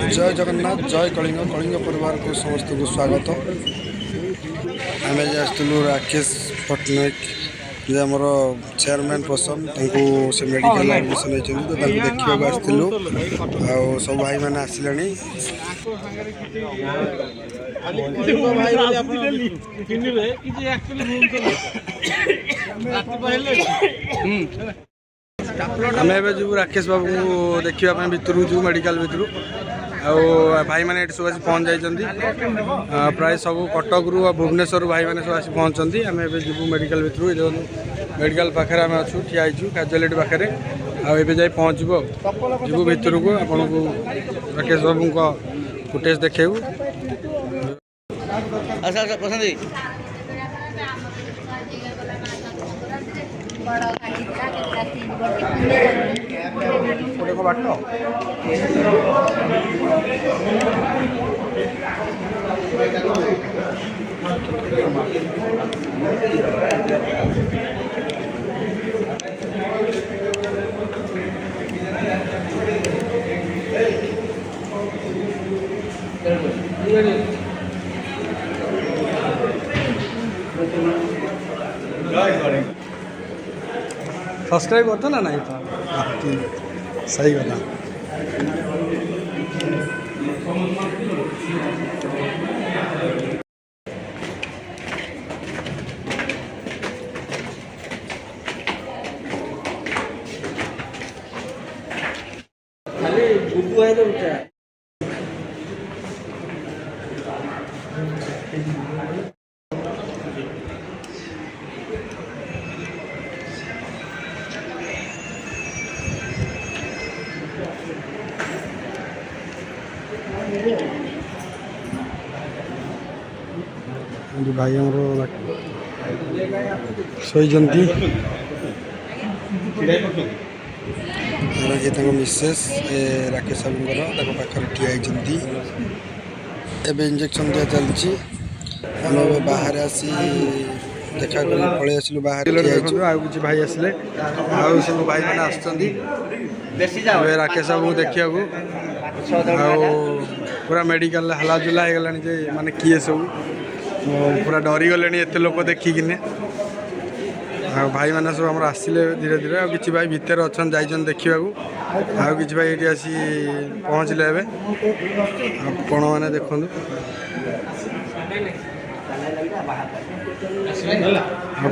जय जगन्नाथ जय कलिंग कलिंग परिवार को समस्त को स्वागत। आम आसलु राकेश पट्टनायक जे आमर चेयरमैन पर्सन से मेडिकल एडमिशन होती तो देखा आसलु आ सब भाई मैंने आसिले आम एवं राकेश बाबू को देखा भितर जो मेडिकल भितर आ भाई मैंने सब आसी पहुँच जाइए प्राय सब कटक रु भुवनेश्वर भाई मैंने सब आसी पहुँचती आम ए जीव मेडिकल भितर मेडिकल पाखे आम अच्छू ठिया कैजुआलिटी पाखे आए जाए पहुँचू जीव भितर को आपन को राकेश बाबू को फुटेज देखू। सब्सक्राइब करते ना नहीं तो सही कथा। खाली बुबू है तो उठा भाई हमारे शोचती ये मिसेस राकेश बाबूर पाखे ठिया होती इंजेक्शन दिया चलती आम बाहर आसी देखा पलि आसलु बाहर किसी भाई आसिले सब भाई मैंने आसुँच राकेश बाबू देखा पूरा मेडिकल हलाजुला हो गला माने किए सब पूरा डरी गले एत लोक देखिकिने भाई मैंने सब आम आसिले धीरे धीरे आ कि भाई भितर अच्छा जाइछन देखा आ कि भाई ये आसी पहुँचले आपण मैंने देखु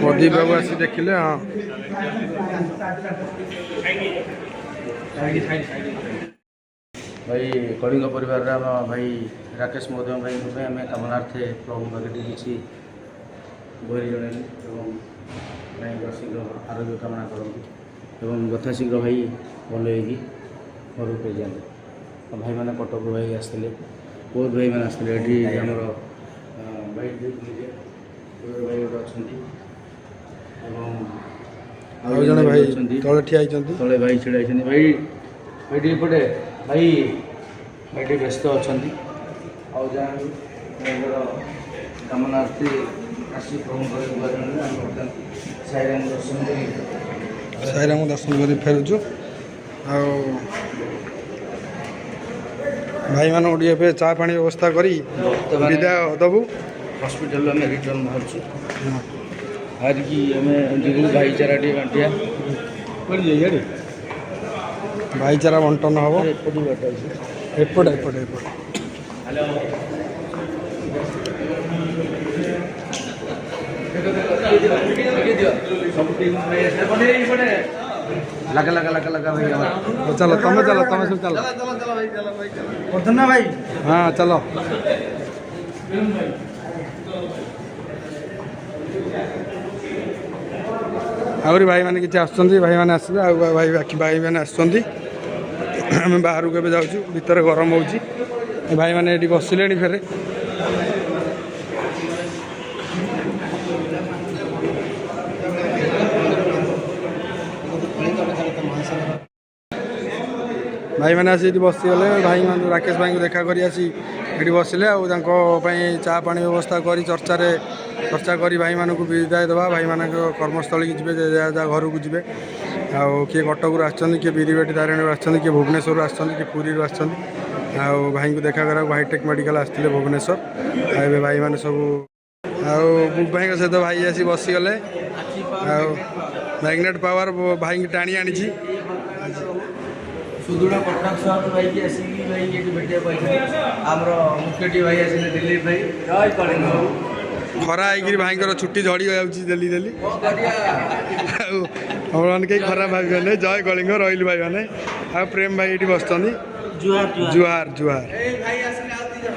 प्रदीप बाबू आसी देखिले। हाँ भाई कलिंग परिवार आम भाई राकेश महोदय भाई आम कामनार्थे प्रभु पाखे किसी बहरी जन भाई शीघ्र आरोग्य कामना करती और यथाशीघ्र भाई भल हो घर पे जाते भाई मैंने कटक भाई आसते बहुत भाई मैंने आसते ये आमर भाई भाई गोटे जन भाई तले ठिया तले भाई छिड़ा भाई भाई पटे भाई भाई व्यस्त अच्छा आउ जहाँ कामनार्थी आसी प्रभु साईराम दर्शन कर फेरुचु भाई मान गोटे चा पानी व्यवस्था करी विदाय दबु हॉस्पिटल में रिटर्न बाहर आज की भाईचारा टे बांटिया भाईचारा बंटन हम एपट एपट एपट लगा लगा लगा लगा भाई चलो तुम्हें सब चलो ना भाई। हाँ चलो आहरी भाई मैंने किसी आसुँच भाई मैंने आसले भाई बाकी भाई मैंने आसुँच आम बाहर को जाऊँ भीतर गरम हो भाई मैंने ये बसिले फेरे भाई मैंने आसी बसीगले भाई मैंने राकेश भाई को देखा कर ये बसिले चा पानी व्यवस्था कर चर्चा करी भाई मानक विदाय देवा भाई मान कर्मस्थली की जी जहाँ घर को जी किए कटक आसछन किए बिरिबाटी तारिणी आसछन किए भुवनेश्वर आसछन किए पुरी आसछन ଆଉ ଭାଇଙ୍କୁ ଦେଖା କରିବାକୁ ହାଇଟେକ୍ ମେଡ଼ିକାଲ ଆସିଥିଲେ ଭୁବନେଶ୍ୱର। ଆଉ ଏବେ ଭାଇମାନେ ସବୁ ଆଉ ବୁକ୍ ଭାଇଙ୍କ ସହିତ ଭାଇ ଆସି ବସିଗଲେ। ଆଉ ମ୍ୟାଗ୍ନେଟ୍ ପାୱାର ଭାଇଙ୍କୁ ଟାଣି ଆଣିଛି। ସୁଦୃଢ଼ କଟକ ସହରରୁ ଭାଇକି ଆସିକି ଭାଇକି ଏଠି ଭେଟିବାକୁ ପାଇଛନ୍ତି। ଆମର ମୁଖ୍ୟଟି ଭାଇ ଆସିଲେ ଦିଲ୍ଲୀପ ଭାଇ। ଜୟ କଳିଙ୍ଗ। ଖରା ହେଇକିରି ଭାଇଙ୍କର ଛୁଟି ଝଡ଼ି ଯାଉଛି ଡେଲି ଡେଲି। ଆଉ ଆପଣମାନେ କେହି ଖରାପ ଭାବିବେନି। ଜୟ କଳିଙ୍ଗ ରହିଲୁ ଭାଇମାନେ। ଆଉ ପ୍ରେମ ଭାଇ ଏଠି ବସିଛନ୍ତି। ଜୁହାର ଜୁହାର ଜୁହାର। ଭାଇ ଆସିଲେ ଆଉ 2 ଜଣ।